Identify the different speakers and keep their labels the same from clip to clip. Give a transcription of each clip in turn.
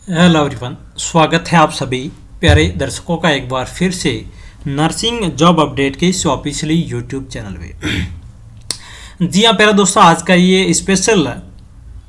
Speaker 1: Hello everyone, स्वागत है आप सभी प्यारे दर्शकों का एक बार फिर से नर्सिंग जॉब अपडेट के इस ऑफिशियली यूट्यूब चैनल में। जी हाँ प्यारे दोस्तों, आज का ये स्पेशल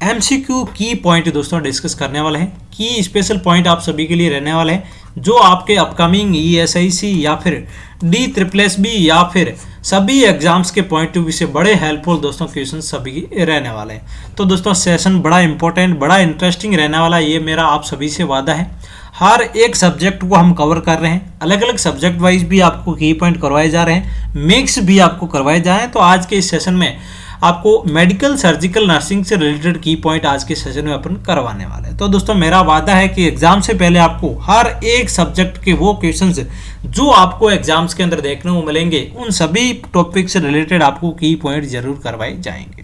Speaker 1: एमसीक्यू की पॉइंट दोस्तों डिस्कस करने वाले हैं। की स्पेशल पॉइंट आप सभी के लिए रहने वाले हैं जो आपके अपकमिंग ईएसआईसी या फिर DSSB या फिर सभी एग्जाम्स के पॉइंट ऑफ व्यू से बड़े हेल्पफुल दोस्तों क्वेश्चन सभी रहने वाले हैं। तो दोस्तों सेशन बड़ा इंपॉर्टेंट, बड़ा इंटरेस्टिंग रहने वाला, ये मेरा आप सभी से वादा है। हर एक सब्जेक्ट को हम कवर कर रहे हैं, अलग अलग सब्जेक्ट वाइज भी आपको की पॉइंट करवाए जा रहे हैं, मिक्स भी आपको करवाए जा रहे हैं। तो आज के इस सेशन में आपको मेडिकल सर्जिकल नर्सिंग से रिलेटेड की पॉइंट आज के सेशन में अपन करवाने वाले हैं। तो दोस्तों मेरा वादा है कि एग्जाम से पहले आपको हर एक सब्जेक्ट के वो क्वेश्चंस जो आपको एग्जाम्स के अंदर देखने को मिलेंगे, उन सभी टॉपिक से रिलेटेड आपको की पॉइंट जरूर करवाए जाएंगे।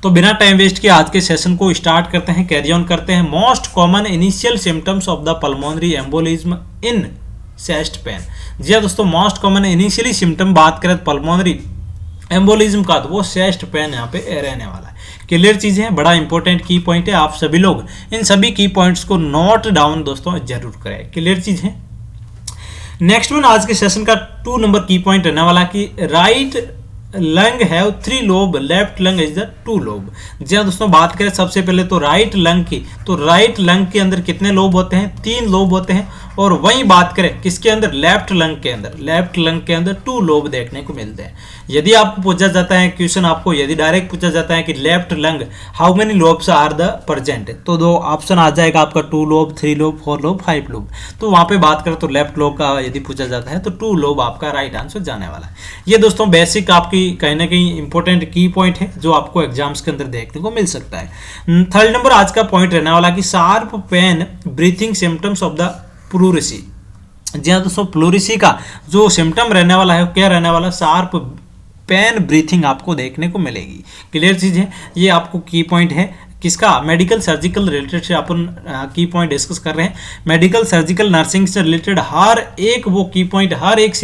Speaker 1: तो बिना टाइम वेस्ट किए आज के सेशन को स्टार्ट करते हैं, कैरी ऑन करते हैं। Most common initial symptoms of the pulmonary embolism in chest pain. जी हाँ दोस्तों, मोस्ट कॉमन इनिशियली सिम्टम बात करें पल्मोनरी एम्बोलिज्म का, तो वो चेस्ट पेन यहाँ पे रहने वाला है। क्लियर चीज़ है, बड़ा इंपॉर्टेंट की पॉइंट है। आप सभी लोग इन सभी की पॉइंट्स को नोट डाउन दोस्तों जरूर करें। क्लियर चीज़ है। नेक्स्ट वन आज के सेशन का 2 नंबर की पॉइंट रहने वाला कि right lung have 3 lobe, left lung is the 2 lobe. जी हाँ दोस्तों, बात करें सबसे पहले तो राइट लंग की, तो राइट लंग के अंदर कितने लोब होते हैं? 3 लोब होते हैं। और वहीं बात करें किसके अंदर? लेफ्ट लंग के अंदर, लेफ्ट लंग के अंदर 2 लोब देखने को मिलते हैं। यदि आपको पूछा जाता है क्वेश्चन, आपको यदि डायरेक्ट पूछा जाता है कि left lung how many lobes are the present, तो 2 ऑप्शन आ जाएगा आपका, 2 लोब, 3 लोब, 4 लोब, 5 लोब। तो वहां पे बात करें तो लेफ्ट लोब का यदि पूछा जाता है तो 2 लोब आपका राइट आंसर जाने वाला है। ये दोस्तों बेसिक आपकी कहीं ना कहीं इंपॉर्टेंट की पॉइंट है जो आपको एग्जाम्स के अंदर देखने को मिल सकता है। थर्ड नंबर आज का पॉइंट रहने वाला कि sharp pain breathing symptoms of the pleurisy. जी हाँ दोस्तों, प्लूरिसी का जो सिम्टम रहने वाला है क्या रहने वाला? शार्प पेन ब्रीथिंग आपको देखने को मिलेगी। क्लियर चीज है, ये आपको की पॉइंट है किसका? मेडिकल सर्जिकल रिलेटेड से अपन की पॉइंट डिस्कस कर रहे हैं। मेडिकल सर्जिकल नर्सिंग से रिलेटेड हर एक वो की पॉइंट, हर एक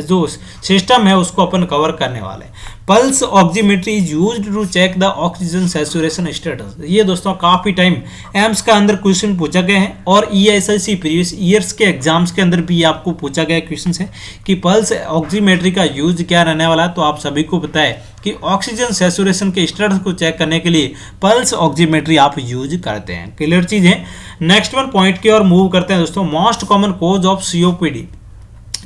Speaker 1: जो सिस्टम है उसको अपन कवर करने वाले हैं। Pulse oximetry is used to check the oxygen saturation status. ये दोस्तों काफी टाइम एम्स का अंदर क्वेश्चन पूछा गया है और ईएसआईसी प्रीवियस ईयर्स के एग्जाम्स के अंदर भी आपको पूछा गया क्वेश्चन है कि पल्स ऑक्सीमेट्री का यूज क्या रहने वाला है। तो आप सभी को पता है कि ऑक्सीजन सैचुरेशन के स्टेटस को चेक करने के लिए पल्स ऑक्सीमेट्री आप यूज करते हैं। क्लियर चीज है। नेक्स्ट वन पॉइंट की ओर मूव करते हैं दोस्तों, most common cause of COPD.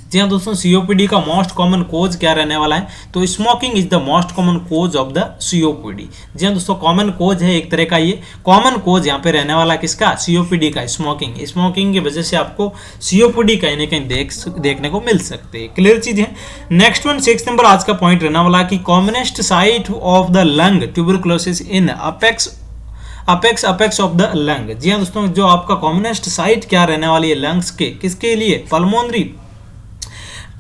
Speaker 1: जी हाँ दोस्तों, सीओपीडी का मोस्ट कॉमन कोज क्या रहने वाला है? तो smoking is the most common cause of the COPD. जी हाँ दोस्तों, कॉमन कोज है एक तरह का, ये कॉमन कोज यहाँ पे रहने वाला किसका? सीओपीडी का, स्मोकिंग। स्मोकिंग की वजह से आपको सीओपीडी कहीं ना कहीं देखने को मिल सकते हैं। क्लियर चीज है। नेक्स्ट वन 6 नंबर आज का पॉइंट रहने वाला कि commonest site of the lung tuberculosis in apex of the lung. जी हाँ दोस्तों, जो आपका कॉमनेस्ट साइट क्या रहने वाली है लंग्स के, किसके लिए? पल्मोनरी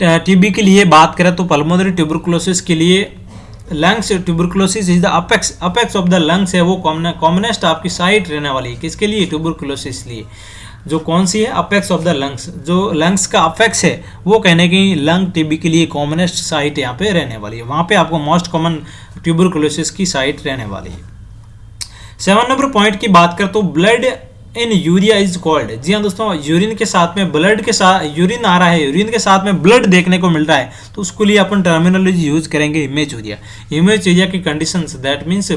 Speaker 1: टीबी के लिए बात करें तो पल्मोनरी ट्यूबरकुलोसिस के लिए lungs tuberculosis is the apex of the lungs है, वो कॉमनेस्ट आपकी साइट रहने वाली है। किसके लिए? ट्यूबरकुलोसिस लिए। जो कौन सी है? Apex of the lungs. जो लंग्स का अपेक्स है वो कहने की लंग टीबी के लिए कॉमनेस्ट साइट यहाँ पे रहने वाली है। वहाँ पे आपको मोस्ट कॉमन ट्यूबरकुलोसिस की साइट रहने वाली है। 7 नंबर पॉइंट की बात करें तो blood in urea is called. जी हाँ दोस्तों, यूरिन के साथ में ब्लड के साथ यूरिन आ रहा है, यूरिन के साथ में ब्लड देखने को मिल रहा है, तो उसके लिए अपन टर्मिनोलॉजी यूज करेंगे इमेजूरिया। इमेजूरिया की conditions, that means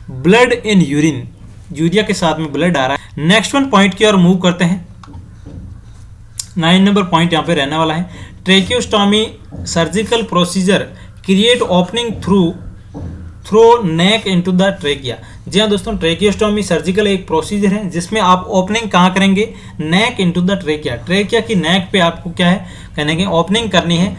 Speaker 1: blood in urine, urea के साथ में ब्लड आ रहा है। नेक्स्ट वन पॉइंट की ओर मूव करते हैं। 9 नंबर पॉइंट यहाँ पे रहने वाला है, tracheostomy surgical procedure create opening through neck into the trachea. जी हाँ दोस्तों, ट्रेकियोस्टॉमी सर्जिकल एक प्रोसीजर है जिसमें आप ओपनिंग कहाँ करेंगे? नेक इनटू द ट्रेकिया। ट्रेकिया की नेक पे आपको क्या है कहने की ओपनिंग करनी है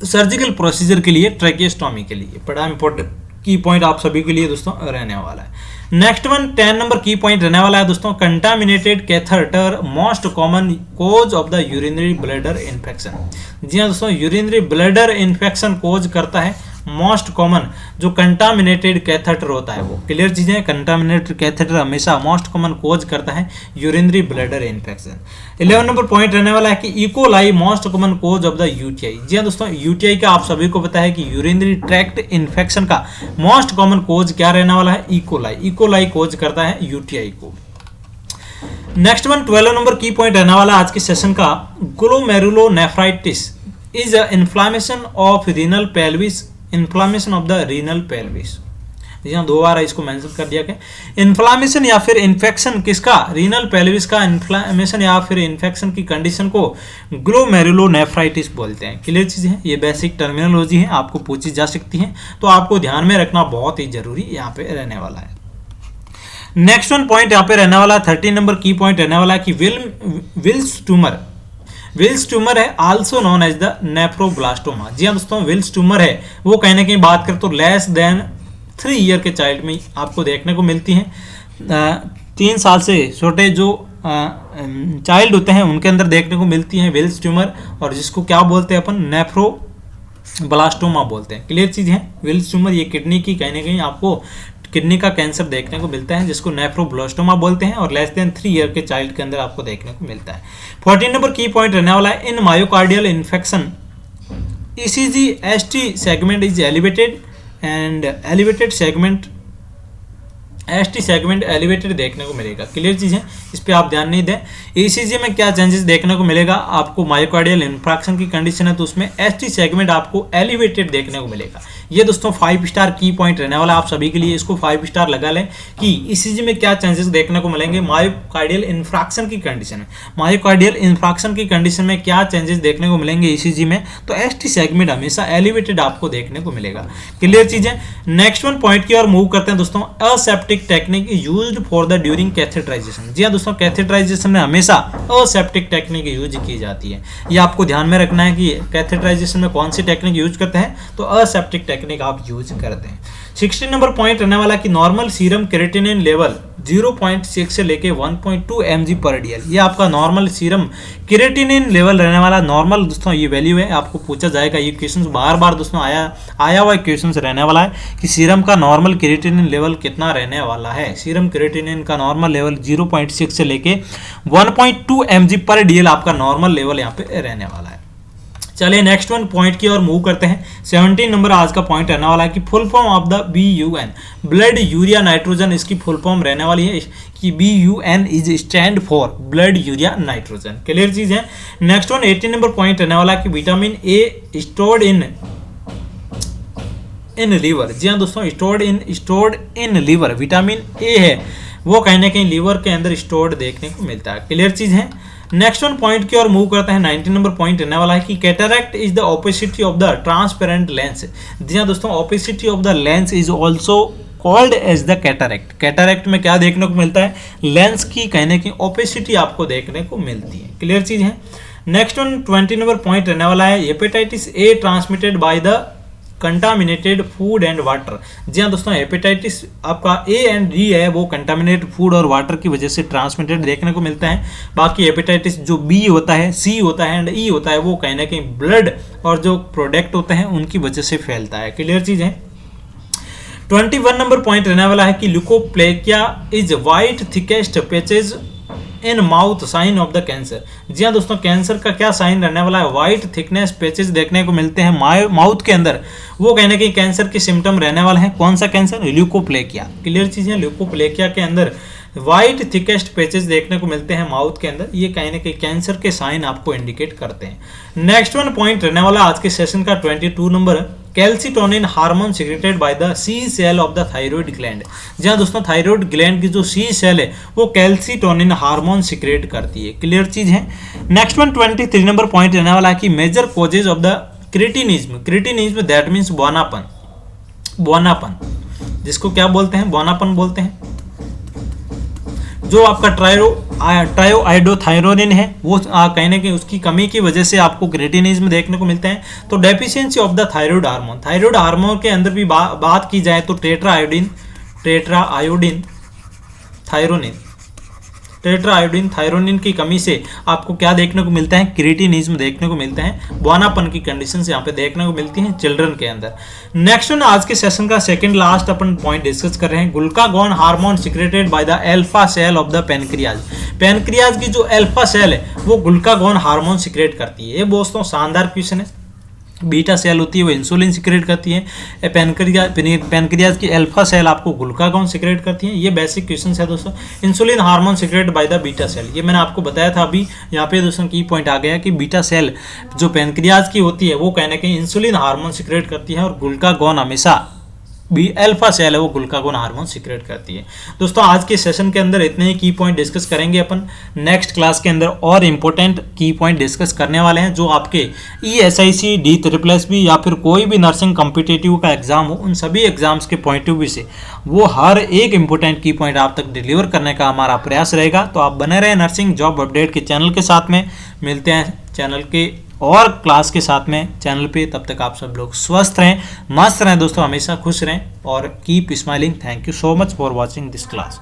Speaker 1: सर्जिकल प्रोसीजर के लिए, ट्रेकियोस्टॉमी के लिए। बड़ा इंपॉर्टेंट की पॉइंट आप सभी के लिए दोस्तों रहने वाला है। नेक्स्ट वन 10 नंबर की पॉइंट रहने वाला है दोस्तों, contaminated catheter most common cause of the urinary bladder infection. जी हाँ दोस्तों, यूरिनरी ब्लैडर इन्फेक्शन कोज करता है मोस्ट कॉमन जो कंटामिनेटेड कैथेटर होता है वो। क्लियर चीजें, कंटामिनेटेड कैथेटर हमेशा मोस्ट कॉमन कोज करता है urinary bladder infection. 11 number point रहने वाला है कि E coli most common cause of the UTI. जी हाँ दोस्तों, यूटीआई का आप सभी को पता है कि यूरिनरी ट्रैक्ट इन्फेक्शन का मोस्ट कॉमन कोज क्या रहने वाला है? इकोलाई। इकोलाई कोज करता है यूटीआई को। नेक्स्ट वन 12 नंबर की पॉइंट रहने वाला आज के सेशन का, glomerulonephritis is a inflammation of renal pelvis, inflammation of the renal pelvis. यहाँ 2 बार इसको मेंशन कर दिया गया, इन्फ्लामेशन या फिर इन्फेक्शन किसका, रीनल पेल्विस का इन्फ्लामेशन या फिर इन्फेक्शन की कंडीशन को ग्लोमेरुलोनेफ्राइटिस बोलते हैं। क्लियर चीज़ है, ये बेसिक टर्मिनोलॉजी है, आपको पूछी जा सकती है, तो आपको ध्यान में रखना बहुत ही जरूरी यहाँ पे रहने वाला है। नेक्स्ट वन पॉइंट यहाँ पे रहने वाला 13 नंबर की पॉइंट रहने वाला है कि विल्स ट्यूमर है also known as the nephroblastoma. जी हाँ दोस्तों, विल्स ट्यूमर है वो कहीं ना कहीं बात करें तो लेस देन 3 ईयर के चाइल्ड में आपको देखने को मिलती हैं। 3 साल से छोटे जो चाइल्ड होते हैं उनके अंदर देखने को मिलती हैं विल्स ट्यूमर, और जिसको क्या बोलते हैं अपन, नेफ्रोब्लास्टोमा बोलते हैं। क्लियर चीज़ है, विल्स ट्यूमर ये किडनी की कहीं ना कहीं आपको किडनी का कैंसर देखने को मिलता है, जिसको नेफ्रोब्लास्टोमा बोलते हैं, और लेस देन 3 ईयर के चाइल्ड के अंदर आपको देखने को मिलता है। 14 नंबर की पॉइंट रहने वाला है, in myocardial infection ECG ST segment is elevated and elevated segment, ST segment elevated देखने को मिलेगा। क्लियर चीज़ है, इस पर आप ध्यान नहीं दें। ईसीजी में क्या चेंजेस देखने को मिलेगा, आपको मायोकार्डियल इन्फ्रैक्शन की कंडीशन है तो उसमें एसटी सेगमेंट आपको एलिवेटेड देखने को मिलेगा। ये दोस्तों 5 स्टार की पॉइंट रहने वाला आप सभी के लिए, इसको 5 स्टार लगा लें कि ईसीजी में क्या चेंजेस देखने को मिलेंगे मायोकार्डियल इन्फ्रैक्शन की कंडीशन में। मायोकार्डियल इन्फ्रैक्शन की कंडीशन में क्या चेंजेस देखने को मिलेंगे ईसीजी में, तो एसटी सेगमेंट हमेशा एलिवेटेड आपको देखने को मिलेगा। क्लियर चीज़ है। नेक्स्ट वन पॉइंट की ओर मूव करते हैं दोस्तों, aseptic technique used for the during catheterization. जी हाँ दोस्तों, कैथेटराइजेशन में हमेशा असेप्टिक टेक्निक यूज की जाती है, ये आपको ध्यान में रखना है कि कैथेटराइजेशन में कौन सी टेक्निक यूज करते हैं, तो असेप्टिक टेक्निक आप यूज करते हैं। 16 नंबर पॉइंट रहने वाला कि नॉर्मल सीरम क्रिएटिनिन लेवल 0.6 से लेके 1.2 mg/dl, ये आपका नॉर्मल सीरम क्रिएटिनिन लेवल रहने वाला। नॉर्मल दोस्तों ये वैल्यू है, आपको पूछा जाएगा, ये क्वेश्चन बार बार दोस्तों आया हुआ क्वेश्चन रहने वाला है कि सीरम का नॉर्मल क्रिएटिनिन लेवल कितना रहने वाला है। सीरम क्रिएटिनिन का नॉर्मल लेवल 0.6 से लेके 1.2 mg/dl आपका नॉर्मल लेवल यहाँ पे रहने वाला है। चलिए नेक्स्ट वन पॉइंट की ओर मूव करते हैं। 17 नंबर आज का पॉइंट रहने वाला है कि full form of the BUN, blood urea nitrogen, इसकी फुल फॉर्म रहने वाली है कि BUN is stand for blood urea nitrogen. Clear चीज है। नेक्स्ट वन 18 नंबर पॉइंट रहने वाला है कि vitamin A stored in liver. जी हाँ दोस्तों, stored in liver vitamin A है वो कहीं ना कहीं लीवर के अंदर स्टोर्ड देखने को मिलता है। क्लियर चीज है। नेक्स्ट वन पॉइंट की ओर मूव करते हैं। 19 नंबर पॉइंट रहने वाला है कि cataract is the opacity of the transparent lens. जी हाँ दोस्तों, opacity of the lens is also called as the cataract. Cataract में क्या देखने को मिलता है, लेंस की कहने की ओपेसिटी आपको देखने को मिलती है। क्लियर चीज है। नेक्स्ट वन 20 नंबर पॉइंट रहने वाला है, hepatitis A transmitted by the contaminated food and water. जी हाँ दोस्तों, हेपेटाइटिस आपका ए एंड डी है वो कंटामिनेटेड फूड और वाटर की वजह से ट्रांसमिटेड देखने को मिलता है। बाकी हेपेटाइटिस जो बी होता है, सी होता है एंड ई होता है वो कहीं ना कहीं ब्लड और जो प्रोडक्ट होते हैं उनकी वजह से फैलता है। क्लियर चीज है। 21 नंबर पॉइंट रहने वाला है कि leukoplakia is white thickest patches in mouth, sign of the cancer. जी हाँ दोस्तों, कैंसर का क्या साइन रहने वाला है, व्हाइट थिकनेस पैचेज देखने को मिलते हैं माउथ के अंदर, वो कहीं ना कहीं कैंसर के सिम्टम रहने वाला है। कौन सा कैंसर, ल्यूकोप्लेकिया। क्लियर चीज है। ल्यूकोप्लेकिया के अंदर व्हाइट थिकेस्ट पैचेज देखने को मिलते हैं माउथ के अंदर, ये कहीं ना कहीं कैंसर के साइन आपको इंडिकेट करते हैं। नेक्स्ट वन पॉइंट रहने वाला आज के सेशन का 22 number, calcitonin hormone secreted by the C cell of the thyroid gland. जी हाँ दोस्तों, थायराइड ग्लैंड की जो सी सेल है वो कैल्सिटोनिन हार्मोन सिक्रेट करती है। क्लियर चीज है। नेक्स्ट वन 23 नंबर पॉइंट रहने वाला है कि major causes of the cretinism. Cretinism that means बौनापन, जिसको क्या बोलते हैं, बौनापन बोलते हैं। जो आपका ट्रायोआइडोथायरोनिन है वो कहीं ना कहीं उसकी कमी की वजह से आपको क्रिटिनिज्म देखने को मिलते हैं। तो deficiency of the thyroid hormone के अंदर भी बात की जाए तो टेट्राआयोडीन थायरोनिन की कमी से आपको क्या देखने को मिलता है, क्रिटिनिज्म देखने को मिलता है। बौनापन की कंडीशन से यहाँ पे देखने को मिलती है चिल्ड्रन के अंदर। नेक्स्ट वन आज के सेशन का सेकंड लास्ट अपन पॉइंट डिस्कस कर रहे हैं, glucagon hormone secreted by the alpha cell of the pancreas. Pancreas की जो अल्फा सेल है वो ग्लूकागॉन हार्मोन सिक्रेट करती है। ये दोस्तों शानदार क्वेश्चन है, बीटा सेल होती है वो इंसुलिन सिक्रेट करती है। पैनक्रियाज की अल्फा सेल आपको ग्लूकागॉन सिक्रेट करती है। ये बेसिक क्वेश्चन है दोस्तों। Insulin hormone secrete by the beta cell, ये मैंने आपको बताया था अभी। यहाँ पे दोस्तों की पॉइंट आ गया कि बीटा सेल जो पैनक्रियाज की होती है वो कहीं ना कहीं इंसुलिन हार्मोन सिक्रेट करती है और ग्लूकागॉन हमेशा भी अल्फा सेल है वो ग्लूकागॉन हार्मोन सिक्रेट करती है। दोस्तों आज के सेशन के अंदर इतने ही की पॉइंट डिस्कस करेंगे अपन। नेक्स्ट क्लास के अंदर और इंपॉर्टेंट की पॉइंट डिस्कस करने वाले हैं जो आपके ESIC DSSS या फिर कोई भी नर्सिंग कॉम्पिटिटिव का एग्जाम हो, उन सभी एग्जाम्स के पॉइंट ऑफ व्यू से वो हर एक इंपॉर्टेंट की पॉइंट आप तक डिलीवर करने का हमारा प्रयास रहेगा। तो आप बने रहे नर्सिंग जॉब अपडेट के चैनल के साथ में। मिलते हैं चैनल के और क्लास के साथ में चैनल पे। तब तक आप सब लोग स्वस्थ रहें, मस्त रहें दोस्तों, हमेशा खुश रहें और keep smiling. Thank you so much for watching this class.